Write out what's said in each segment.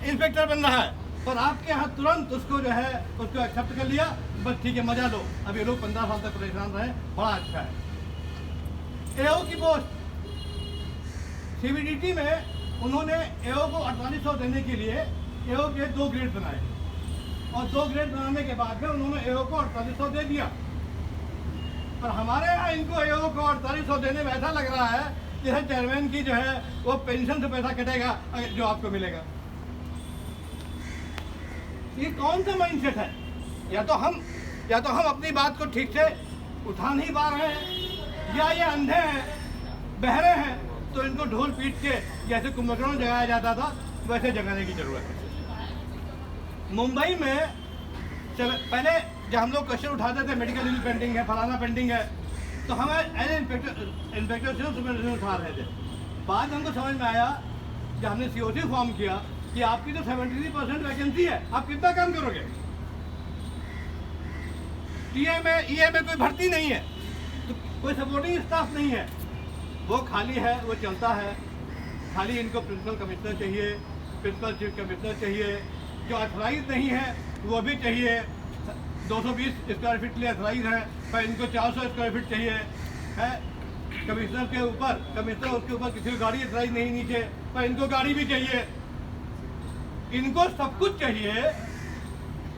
Inspector बन रहा है, पर आपके यहाँ तुरंत उसको जो है उसको एक्सेप्ट कर लिया, बस ठीक है मजा लो। अब ये लोग 15 साल तक परेशान रहे, बड़ा अच्छा है। एओ की पोस्ट सीबीडीटी में उन्होंने एओ को 4800 देने के लिए एओ के 2 ग्रेड बनाए, और 2 ग्रेड बनाने के बाद में उन्होंने एओ को 4800 दे दिया। पर हमारे यहाँ इनको एओ को 4800 देने में ऐसा लग रहा है जैसे चेयरमैन की जो है वो पेंशन से पैसा कटेगा जो आपको मिलेगा। ये कौन सा माइंडसेट है? या तो हम अपनी बात को ठीक से उठा नहीं पा रहे हैं, या ये अंधे हैं, बहरे हैं, तो इनको ढोल पीट के जैसे कुंभकर्ण जगाया जाता था वैसे जगाने की जरूरत है। मुंबई में पहले जब हम लोग क्वेश्चन उठाते थे मेडिकल लीव पेंडिंग है, फलाना पेंडिंग है, तो हम एज इंस्पेक्टर सिविल उठा रहे थे। बाद हमको समझ में आया जब हमने सीओसी फॉर्म किया कि आपकी तो 73% वैकेंसी है, आप कितना काम करोगे? टीए में ईए में कोई भर्ती नहीं है, तो कोई सपोर्टिंग स्टाफ नहीं है, वो खाली है, वो चलता है। खाली इनको प्रिंसिपल कमिश्नर चाहिए, प्रिंसिपल चीफ कमिश्नर चाहिए, जो अथराइज नहीं है वो भी चाहिए। 220 स्क्वायर फीट के लिए अथराइज है, पर इनको 400 स्क्वायर फीट चाहिए है। कमिश्नर के ऊपर उसके ऊपर किसी को गाड़ी अथराइज नहीं नीचे, पर इनको गाड़ी भी चाहिए। इनको सब कुछ चाहिए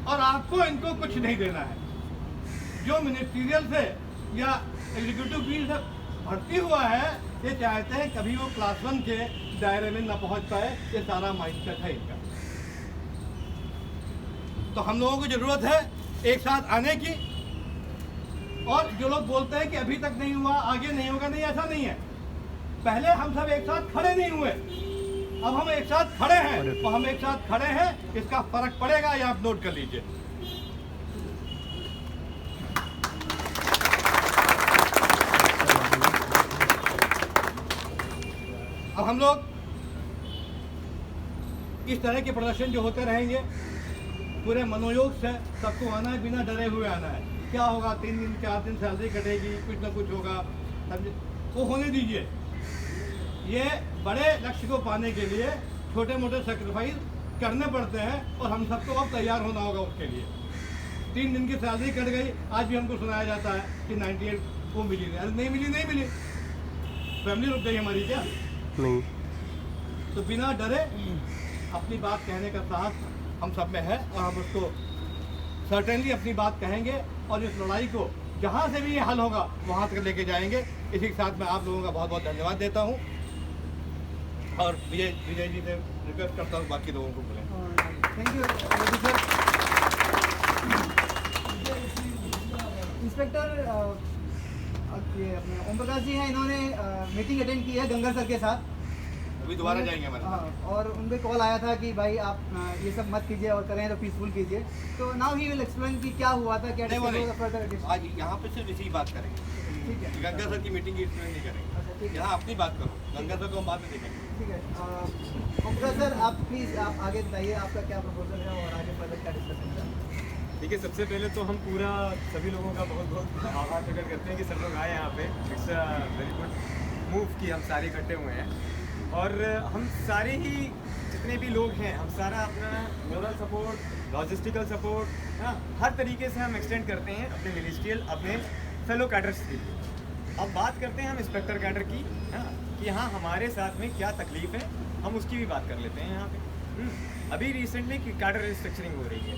और आपको इनको कुछ नहीं देना है। जो मिनिस्ट्रियल से या एग्जीक्यूटिव फील्ड से भर्ती हुआ है, ये चाहते हैं कभी वो क्लास 1 के दायरे में न पहुंच पाए। ये सारा माइंडसेट है इनका। तो हम लोगों को जरूरत है एक साथ आने की। और जो लोग बोलते हैं कि अभी तक नहीं हुआ, आगे नहीं होगा, नहीं, ऐसा नहीं है। पहले हम सब एक साथ खड़े नहीं हुए, अब हम एक साथ खड़े हैं, और हम एक साथ खड़े हैं, इसका फर्क पड़ेगा, ये आप नोट कर लीजिए। अब हम लोग इस तरह के प्रदर्शन जो होते रहेंगे, पूरे मनोयोग से सबको आना है, बिना डरे हुए आना है। क्या होगा, 3 दिन 4 दिन सैलरी कटेगी, कुछ ना कुछ होगा, समझे, वो होने दीजिए। ये बड़े लक्ष्य को पाने के लिए छोटे मोटे सेक्रीफाइस करने पड़ते हैं, और हम सबको अब तैयार होना होगा उसके लिए। 3 दिन की सैलरी कट गई, आज भी हमको सुनाया जाता है कि 98 वो मिली नहीं मिली। फैमिली रुक गई हमारी क्या? नहीं। तो बिना डरे अपनी बात कहने का साहस हम सब में है, और हम उसको सर्टेनली अपनी बात कहेंगे, और इस लड़ाई को जहाँ से भी ये हल होगा वहाँ तक लेके जाएंगे। इसी के साथ मैं आप लोगों का बहुत बहुत धन्यवाद देता हूँ, और विजय जी से रिक्वेस्ट करता हूँ बाकी लोगों को बोलें। Thank you sir. इंस्पेक्टर ये अपने ओम प्रकाश जी हैं, इन्होंने मीटिंग अटेंड की है गंगा सर के साथ। अभी दोबारा जाएंगे हमारे। हाँ, और उनके कॉल आया था कि भाई आप ये सब मत कीजिए, और करें तो पीसफुल कीजिए। तो नाउ ही विल एक्सप्लेन कि क्या हुआ था, क्या आज यहाँ पे सिर्फ इसी बात करेंगे। ठीक है, गंगा सर की मीटिंग की एक्सप्लेन नहीं करेंगे। अच्छा ठीक है, यहाँ अपनी बात करो, गंगा सर को हम बाद में देखेंगे। ठीक है। ओम प्रकाश सर, आप प्लीज़ आप आगे बताइए आपका क्या प्रपोजल है, और आगे फर्दर क्या डिस्कशन है। देखिए, सबसे पहले तो हम पूरा सभी लोगों का बहुत बहुत आभार प्रकट करते हैं कि सब लोग आए यहाँ पे। It's a very good move कि हम सारे इकट्ठे हुए हैं, और हम सारे ही जितने भी लोग हैं, हम सारा अपना मोरल सपोर्ट, लॉजिस्टिकल सपोर्ट, हाँ, हर तरीके से हम एक्सटेंड करते हैं अपने मिनिस्ट्रियल, अपने फेलो कैडर्स के लिए। अब बात करते हैं हम इंस्पेक्टर कैडर की, हाँ, कि हाँ हमारे साथ में क्या तकलीफ है, हम उसकी भी बात कर लेते हैं यहाँ पे। अभी रिसेंटली कैडर रिस्ट्रक्चरिंग हो रही है,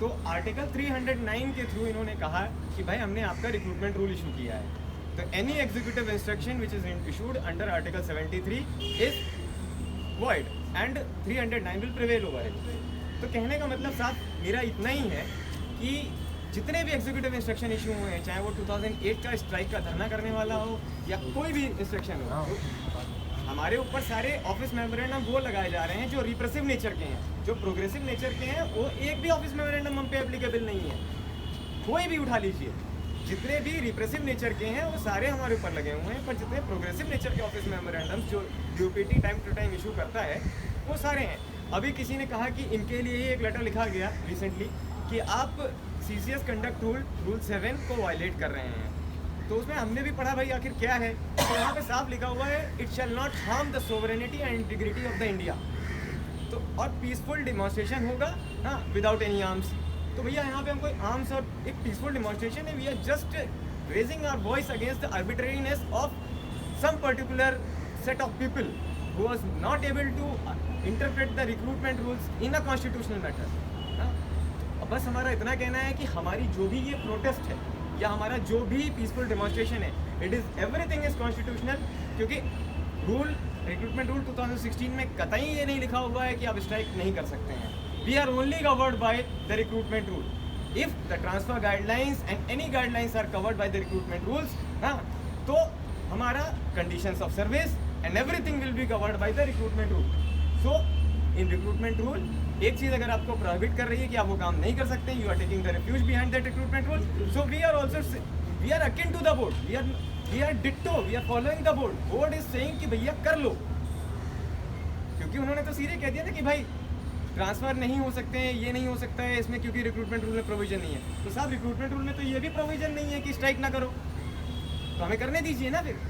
तो आर्टिकल 309 के थ्रू इन्होंने कहा कि भाई हमने आपका रिक्रूटमेंट रूल इशू किया है, तो any executive instruction which is issued under article 73 is void and 309 will prevail over it. तो कहने का मतलब साफ मेरा इतना ही है कि जितने भी एग्जीक्यूटिव इंस्ट्रक्शन इशू हुए हैं, चाहे वो 2008 का स्ट्राइक का धरना करने वाला हो या कोई भी इंस्ट्रक्शन हो, हमारे ऊपर सारे ऑफिस मेमोरेंडम वो लगाए जा रहे हैं जो रिप्रेसिव नेचर के हैं। जो प्रोग्रेसिव नेचर के हैं वो एक भी ऑफिस मेमोरेंडम हम पे एप्लीकेबल नहीं है, कोई भी उठा लीजिए। जितने भी रिप्रेसिव नेचर के हैं वो सारे हमारे ऊपर लगे हुए हैं, पर जितने प्रोग्रेसिव नेचर के ऑफिस मेमोरेंडम्स जो UPT time to time issue करता है वो सारे हैं। अभी किसी ने कहा कि इनके लिए ही एक लेटर लिखा गया रिसेंटली कि आप CCS कंडक्ट रूल 7 को वायलेट कर रहे हैं। तो उसमें हमने भी पढ़ा भाई आखिर क्या है, तो वहाँ पे साफ लिखा हुआ है it shall not harm the sovereignty and integrity of the India. तो और पीसफुल डिमॉन्स्ट्रेशन होगा, हाँ, विदाउट एनी आर्म्स। तो भैया यहाँ पे हम कोई आर्म्स और एक पीसफुल डिमॉन्स्ट्रेशन है, we are just raising our voice against the arbitrariness of some particular set of people who was not able to interpret the recruitment rules in a constitutional matter। अब बस हमारा इतना कहना है कि हमारी जो भी ये प्रोटेस्ट है या हमारा जो भी पीसफुल डेमोन्स्ट्रेशन है, it is everything is constitutional, क्योंकि रूल रिक्रूटमेंट रूल 2016 में कतई ये नहीं लिखा हुआ है कि आप स्ट्राइक नहीं कर सकते हैं। We are only covered by the recruitment rule. If the transfer guidelines and any guidelines are covered by the recruitment rules, हाँ, तो हमारा conditions of service and everything will be covered by the recruitment rule। So in recruitment rule एक चीज़ अगर आपको prohibit कर रही है कि आप वो काम नहीं कर सकते, you are taking the refuge behind that recruitment rule, so we are also we are akin to the board, we are ditto, we are following the board। board is saying कि भैया कर लो, क्योंकि उन्होंने तो सीधे कह दिया ना कि भाई ट्रांसफर नहीं हो सकते हैं, ये नहीं हो सकता है इसमें, क्योंकि रिक्रूटमेंट रूल में प्रोविजन नहीं है। तो साहब रिक्रूटमेंट रूल में तो ये भी प्रोविजन नहीं है कि स्ट्राइक ना करो, तो हमें करने दीजिए ना फिर।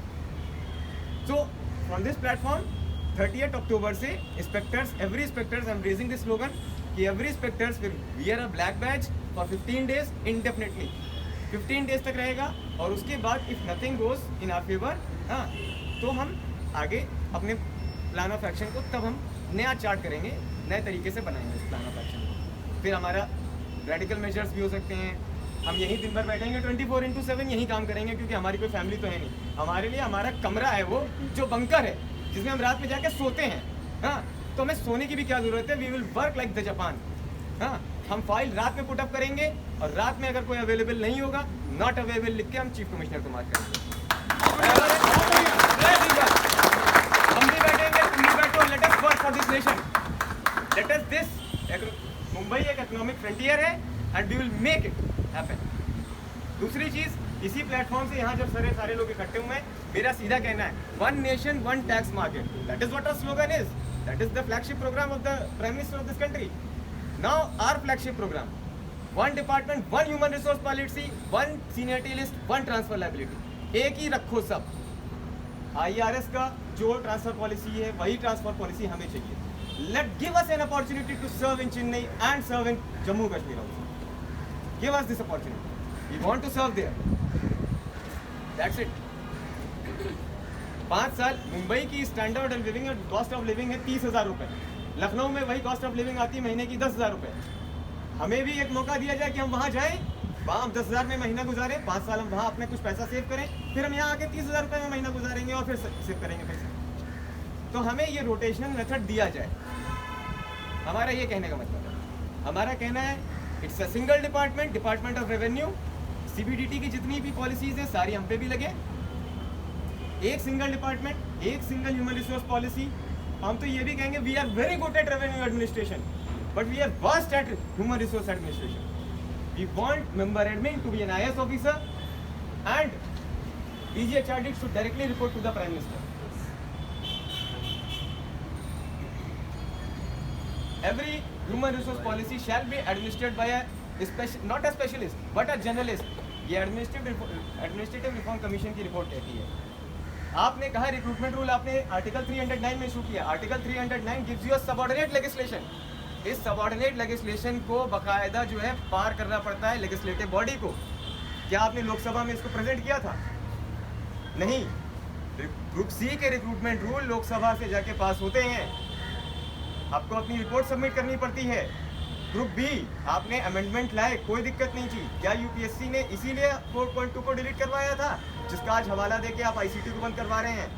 So from this platform 30th October से inspectors, every inspectors, I'm raising this slogan कि every inspectors will wear a black badge for 15 days indefinitely। 15 days तक रहेगा और उसके बाद if nothing goes in our favor, हाँ, तो हम आगे अपने प्लान ऑफ एक्शन को तब हम नया चार्ट करेंगे, नए तरीके से बनाएंगे इस प्लान ऑफ एक्शन को। फिर हमारा रेडिकल मेजर्स भी हो सकते हैं, हम यहीं दिन भर बैठेंगे 24/7 यहीं काम करेंगे, क्योंकि हमारी कोई फैमिली तो है नहीं। हमारे लिए हमारा कमरा है वो जो बंकर है जिसमें हम रात में जाके सोते हैं, हाँ, तो हमें सोने की भी क्या ज़रूरत है। We will work like the Japan, हाँ, हम फाइल रात में पुटअप करेंगे और रात में अगर कोई अवेलेबल नहीं होगा, नॉट अवेलेबल लिख के हम चीफ कमिश्नर को मार्क करेंगे। हम भी बैठेंगे, तुम भी बैठो, let us work for this nation, let us this. Mumbai एक इकोनॉमिक फ्रंटियर है and we will make it happen. दूसरी चीज, इसी प्लेटफॉर्म से यहाँ जब सारे लोग इकट्ठे हुए हैं, मेरा सीधा कहना है one nation one tax market, that is what our slogan is, that is the flagship programme of the prime minister of this country. Now our flagship programme, one department, one human resource policy, one seniority list, one transfer liability, एक ही रखो सब। IRS का जो transfer policy है वही transfer policy हमें चाहिए। Let give us an opportunity to serve in Chennai and serve in Jammu Kashmir also. Give us this opportunity. We want to serve there. That's it. 5 साल मुंबई की standard of living cost of living है 30,000 रुपये, लखनऊ में वही cost of living आती है महीने की 10,000 रुपये। हमें भी एक मौका दिया जाए कि हम वहाँ जाएं, वहाँ हम 10,000 में महीना गुजारें, 5 साल हम वहाँ अपने कुछ पैसा सेव करें, फिर हम यहाँ आके 30,000 रुपये में महीना गुजारेंगे और फिर सेव करेंगे पैसा। तो हमें ये रोटेशनल मेथड दिया जाए, हमारा ये कहने का मतलब है। हमारा कहना है it's a single department, department of revenue, CBDT की जितनी भी पॉलिसीज हैं सारी हम पे भी लगे, एक सिंगल डिपार्टमेंट, एक सिंगल ह्यूमन रिसोर्स पॉलिसी। हम तो ये भी कहेंगे we are very good at revenue administration but we are worst at human resource administration. We want member admin to be an IAS officer and DGHRD should directly report to the Prime Minister. Every human resource policy shall be administered by not a specialist but a generalist। ये administrative reform commission की report कहती है। आपने कहा recruitment rule आपने article 309 में issue किया, article 309 gives you a subordinate legislation. इस सबऑर्डिनेट लेजिस्लेशन को बकायदा जो है पार करना पड़ता है लेजिस्लेटिव बॉडी को। क्या आपने लोकसभा में इसको प्रेजेंट किया था? नहीं। ग्रुप C के रिक्रूटमेंट रूल लोकसभा से जाके पास होते हैं, आपको अपनी रिपोर्ट सबमिट करनी पड़ती है। ग्रुप B आपने अमेंडमेंट लाए, कोई दिक्कत नहीं थी। क्या UPSC ने इसीलिए 4.2 को डिलीट करवाया था, जिसका आज हवाला देके आप ICT को बंद करवा रहे हैं?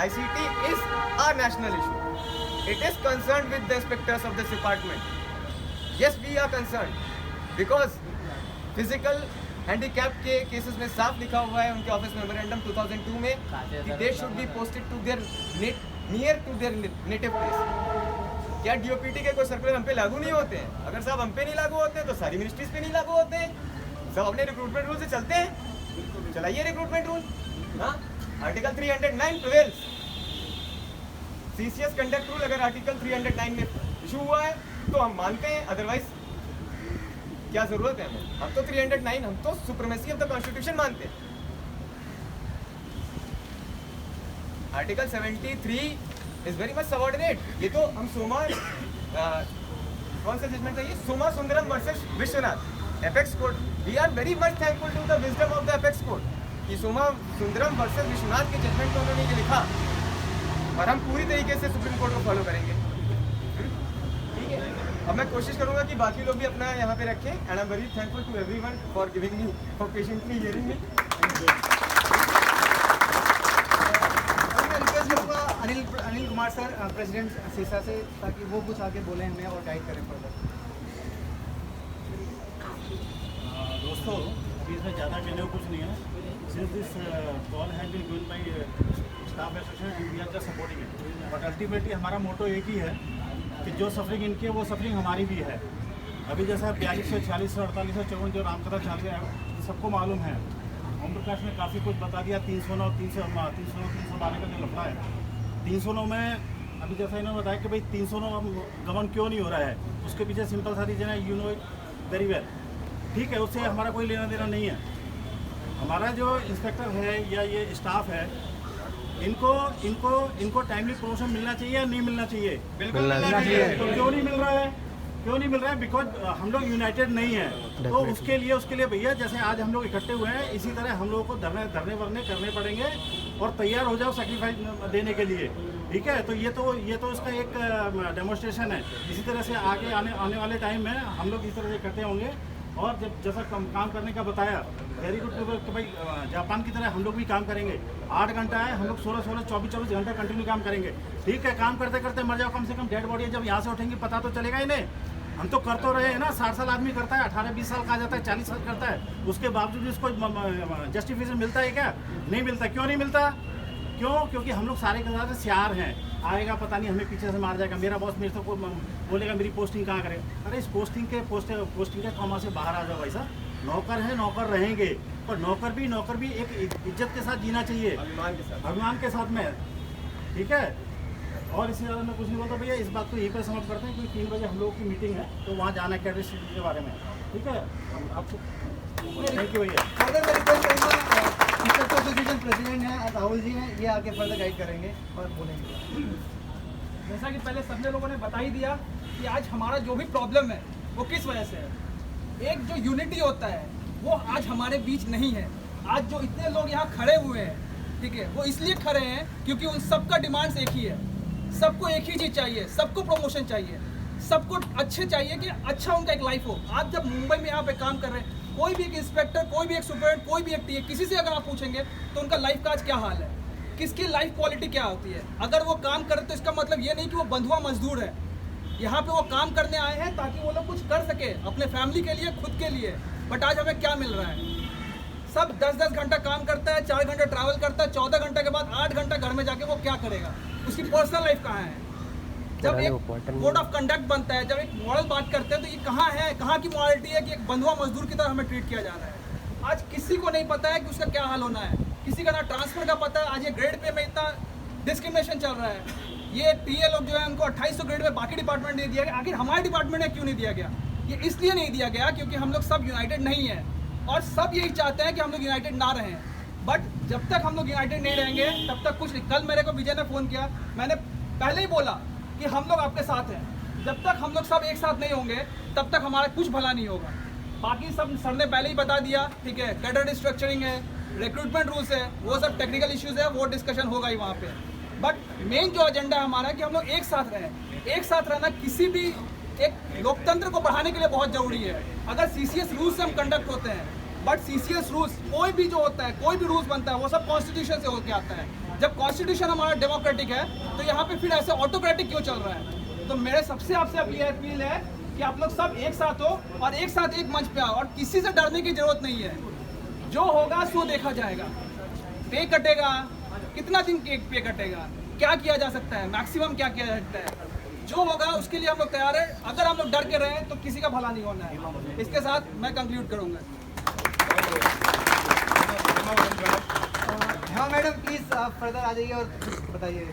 ICT is a national issue, it is concern with the inspectors of this department. Yes we are concern because physical handicap के केसेस में साफ लिखा हुआ है उनके ऑफिस मेमोरेंडम 2002 में कि they should be posted to their near to their native place. क्या DOPT के कोई सर्कुलर हम पे लागू नहीं होते हैं? अगर साहब हम पे नहीं लागू होते हैं तो सारी मिनिस्ट्रीज पे नहीं लागू होते हैं। सब अपने रिक्रूटमेंट रूल से चलते हैं, चलाइए रिक्रूटमेंट रूल। हाँ, article 309 prevails. CCS conduct rule अगर आर्टिकल 309 में इशू हुआ है तो हम मानते हैं, अदरवाइज क्या जरूरत है हमें? हम तो 309, हम तो सुप्रीमेसी ऑफ द कॉन्स्टिट्यूशन मानते हैं। Article 73 is very much subordinate. ये तो हम सोमवार कौन सा जजमेंट था ये, Soma Sundaram versus Vishwanath apex court. We are very much thankful to the wisdom of the apex court कि सोमा सुंदरम वर्सेस विश्वनाथ के जजमेंट में उन्होंने ये लिखा, और हम पूरी तरीके से सुप्रीम कोर्ट को फॉलो करेंगे। ठीक है, अब मैं कोशिश करूंगा कि बाकी लोग भी अपना यहाँ पे रखें। And I am very thankful to everyone for giving me, for patiently hearing me. मैं रिक्वेस्ट करूँगा अनिल कुमार सर, प्रेसिडेंट सीसा से, ताकि वो कुछ आगे बोलें हमें और गाइड करें फर्दर। दोस्तों, अभी इसमें ज़्यादा कहने को कुछ नहीं है। Since this call has been given by staff association, we are just supporting it. But ultimately हमारा मोटो एक ही है कि जो सफरिंग इनकी है वो सफरिंग हमारी भी है। अभी जैसा 4200, 4600, 4854 जो रामकथा चालू है, सबको मालूम है। ओम प्रकाश ने काफ़ी कुछ बता दिया। 309, 312 का जो लफड़ा है, 309 में अभी जैसा इन्होंने बताया कि भाई 309 गवर्न क्यों नहीं हो रहा है, उसके पीछे सिंपल सा रीजन है, यू नो वेरी वेल। ठीक है, उससे हमारा कोई लेना देना नहीं है। हमारा जो इंस्पेक्टर है या ये स्टाफ है, इनको टाइमली प्रमोशन मिलना चाहिए या नहीं मिलना चाहिए? बिल्कुल मिलना चाहिए। तो क्यों नहीं मिल रहा है? क्यों नहीं मिल रहा है? बिकॉज हम लोग यूनाइटेड नहीं है। तो उसके लिए भैया, जैसे आज हम लोग इकट्ठे हुए हैं, इसी तरह हम लोगों को धरने वरने करने पड़ेंगे और तैयार हो जाओ सेक्रीफाइस देने के लिए। ठीक है, तो ये तो उसका एक डेमोन्स्ट्रेशन है। इसी तरह से आगे आने वाले टाइम में हम लोग इस तरह से इकट्ठे होंगे। और जब जैसा काम करने का बताया, वेरी गुड, तो भाई जापान की तरह हम लोग भी काम करेंगे। 8 घंटा है, हम लोग 16, 24 घंटा कंटिन्यू काम करेंगे। ठीक है, काम करते करते मर जाओ, कम से कम डेड बॉडी जब यहाँ से उठेंगी पता तो चलेगा ही नहीं। हम तो कर तो रहे हैं ना, 60 साल आदमी करता है, 18-20 साल का आ जाता है, 40 साल करता है, उसके बावजूद इसको जस्टिफिकेशन मिलता है क्या? नहीं मिलता। क्यों नहीं मिलता? क्यों? क्योंकि हम लोग सारे के सारे सियार हैं। आएगा पता नहीं, हमें पीछे से मार जाएगा। मेरा बॉस मेरे से बोलेगा मेरी पोस्टिंग कहाँ करे। अरे इस पोस्टिंग के कॉमा से बाहर आ जाओ भाई साहब। नौकर है, नौकर रहेंगे, पर नौकर भी एक इज्जत के साथ जीना चाहिए, अभिमान के साथ में। ठीक है, और इससे ज़्यादा मैं कुछ नहीं बोलता भैया। इस बात को यहीं पर समाप्त करते हैं, क्योंकि 3 बजे हम लोगों की मीटिंग है, तो वहाँ जाना है कैडर के बारे में। ठीक है, आपको थैंक यू भैया। फर्दर मैं रिक्वेस्ट करूँगा, इंस्पेक्टर एसोसिएशन प्रेसिडेंट हैं राहुल जी हैं, ये आगे फर्दर गाइड करेंगे और बोलेंगे। जैसा कि पहले सबने लोगों ने बता ही दिया कि आज हमारा जो भी प्रॉब्लम है वो किस वजह से है। एक जो यूनिटी होता है वो आज हमारे बीच नहीं है। आज जो इतने लोग यहाँ खड़े हुए हैं, ठीक है, वो इसलिए खड़े हैं क्योंकि उन सबका डिमांड्स एक ही है। सबको एक ही चीज़ चाहिए, सबको प्रमोशन चाहिए, सबको अच्छे चाहिए कि अच्छा उनका एक लाइफ हो। आप जब मुंबई में यहाँ पे काम कर रहे हैं, कोई भी एक इंस्पेक्टर, कोई भी एक सुपरडेंट, कोई भी एक टीए, किसी से अगर आप पूछेंगे तो उनका लाइफ का आज क्या हाल है, किसकी लाइफ क्वालिटी क्या होती है। अगर वो काम करे तो इसका मतलब ये नहीं कि वो बंधुआ मजदूर है। यहाँ पे वो काम करने आए हैं ताकि वो लोग कुछ कर सके अपने फैमिली के लिए, खुद के लिए। बट आज हमें क्या मिल रहा है? सब 10-10 घंटा काम करता है, 4 घंटा ट्रैवल करता है, 14 घंटे के बाद 8 घंटा घर में जाके वो क्या करेगा? उसकी पर्सनल लाइफ कहाँ है? जब एक कोड ऑफ कंडक्ट बनता है, जब एक मॉरल बात करते हैं, तो ये कहाँ है? कहाँ की मॉरलिटी है कि एक बंधुआ मजदूर की तरह हमें ट्रीट किया जा रहा है? आज किसी को नहीं पता है कि उसका क्या हाल होना है, किसी का ना ट्रांसफर का पता है। आज ये ग्रेड पे में इतना डिस्क्रिमिनेशन चल रहा है। ये टीए लोग जो है उनको 2800 ग्रेड में बाकी डिपार्टमेंट नहीं दिया गया। आखिर हमारे डिपार्टमेंट में क्यों नहीं दिया गया? ये इसलिए नहीं दिया गया क्योंकि हम लोग सब यूनाइटेड नहीं है, और सब यही चाहते हैं कि हम लोग यूनाइटेड ना रहें। बट जब तक हम लोग यूनाइटेड नहीं रहेंगे तब तक कुछ नहीं। कल मेरे को विजय ने फ़ोन किया, मैंने पहले ही बोला कि हम लोग आपके साथ हैं। जब तक हम लोग सब एक साथ नहीं होंगे तब तक हमारा कुछ भला नहीं होगा। बाकी सब सर ने पहले ही बता दिया, ठीक है, कैडर रिस्ट्रक्चरिंग है, रिक्रूटमेंट रूल्स है, वो सब टेक्निकल इश्यूज है, वो डिस्कशन होगा ही वहाँ पे। बट मेन जो एजेंडा है हमारा कि हम लोग एक साथ रहें। एक साथ रहना किसी भी एक लोकतंत्र को बढ़ाने के लिए बहुत ज़रूरी है। अगर सीसीएस रूल्स से हम कंडक्ट होते हैं, बट सीसीएस रूल्स कोई भी जो होता है, कोई भी रूल्स बनता है, वो सब कॉन्स्टिट्यूशन से होकर आता है। जब कॉन्स्टिट्यूशन हमारा डेमोक्रेटिक है तो यहाँ पे फिर ऐसे ऑटोक्रेटिक क्यों चल रहा है? तो मेरे सबसे आपसे अपील है कि आप लोग सब एक साथ हो और एक साथ एक मंच पे आओ, और किसी से डरने की जरूरत नहीं है। जो होगा सो देखा जाएगा। पे कटेगा, कितना दिन पे कटेगा, क्या किया जा सकता है, मैक्सिमम क्या किया जा सकता है, जो होगा उसके लिए हम लोग तैयार है। अगर हम लोग डर के रहे तो किसी का भला नहीं होना है। इसके साथ मैं कंक्लूड करूंगा। हाँ मैडम, प्लीज़ आप फर्दर आ जाइए और बताइए।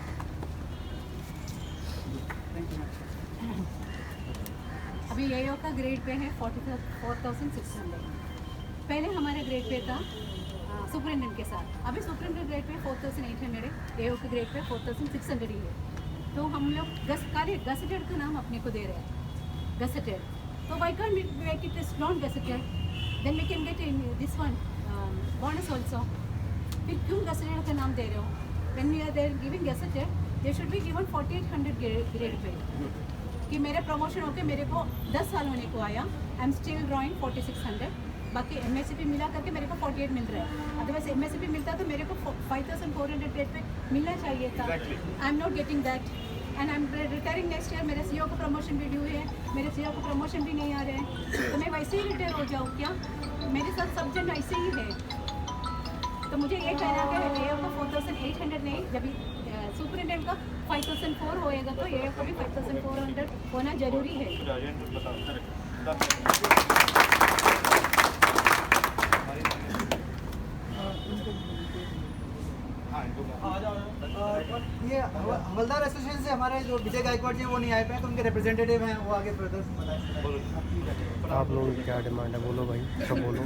Thank you. अभी एओ का ग्रेड पे है 44,600। पहले हमारा ग्रेड पे था सुपरिटेंडेंट के साथ, अभी सुपरिटेंडेंट ग्रेड पे 4,800 है, एओ के ग्रेड पे 4,600 ही है। तो हम लोग गसेटेड का नाम अपने को दे रहे हैं, गसेटेड। तो why can't we make it is non gazetted, then we can get in this one bonus also. फिर क्यों गसेटेड का नाम दे रहे हो? When we are there giving gazetted, they should be given 4800 grade pay, कि मेरे प्रमोशन होके मेरे को 10 साल होने को आया, आई एम स्टिल ड्रॉइंग 4600, बाकी MSCP मिला करके मेरे को 48 मिल रहा है। अदरवाइज MSCP मिलता तो मेरे को 5400 ग्रेड पे मिलना चाहिए था। I am not getting that and I M retiring next year. मेरे CEO का प्रमोशन भी ड्यू है, मेरे CEO का प्रमोशन भी नहीं आ रहे हैं, तो मैं वैसे ही रिटायर हो जाऊँ क्या? मेरे साथ सब जन वैसे ही है। तो मुझे ये कहना है कि AO का 4800 नहीं, जब सुपरिटेंडेंट का 5004 होएगा तो AO का भी 5400 होना जरूरी है। ये हवलदार एसोसिएशन से हमारे जो विजय गायकवाड़ जी वो नहीं आए पाए, तो उनके रिप्रेजेंटेटिव हैं, वो आगे फर्दर बताएं। आप लोगों की क्या डिमांड है? बोलो भाई, सब बोलो।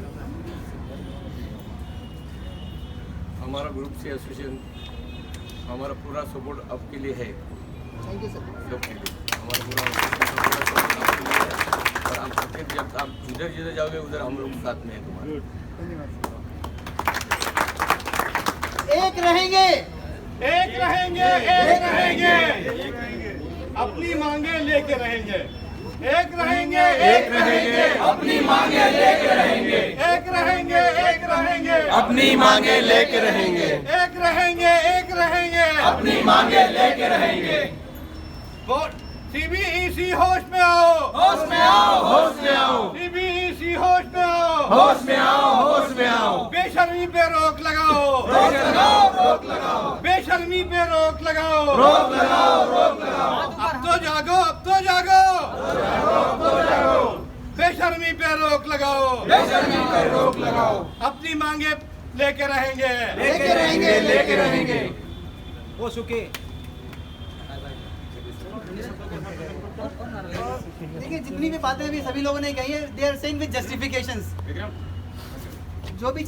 हमारा ग्रुप से एसोसिएशन, हमारा पूरा सपोर्ट आपके लिए है। Thank you sir. सबके लिए हमारा पूरा सपोर्ट आपके लिए है, और आप सबके जब आप जिधर जाओगे उधर हम लोग साथ में हैं तुम्हारे। धन्यवाद। एक रहेंगे, एक रहेंगे, एक रहेंगे, अपनी मांगे लेके रहेंगे। एक रहेंगे, एक रहेंगे, अपनी मांगे लेके रहेंगे। एक रहेंगे, एक रहेंगे, अपनी मांगे लेके रहेंगे। एक रहेंगे, एक रहेंगे, अपनी मांगे लेके रहेंगे। CBEC होश में आओ, होश में आओ, होश में आओ, CBEC होश में आओ, होश में आओ, होश में आओ। बेशर्मी पे रोक लगाओ, रोक लगाओ, रोक लगाओ, बेशर्मी पे रोक लगाओ, रोक लगाओ, रोक लगाओ। अब तो जागो, अब तो जागो, बेशर्मी पे रोक लगाओ, बेशर्मी पे रोक लगाओ। अपनी मांगे लेके रहेंगे, लेके रहेंगे, लेके रहेंगे। हो चुके। देखिए जितनी भी बातें भी सभी लोगों ने कही है, they are saying with justifications. जो भी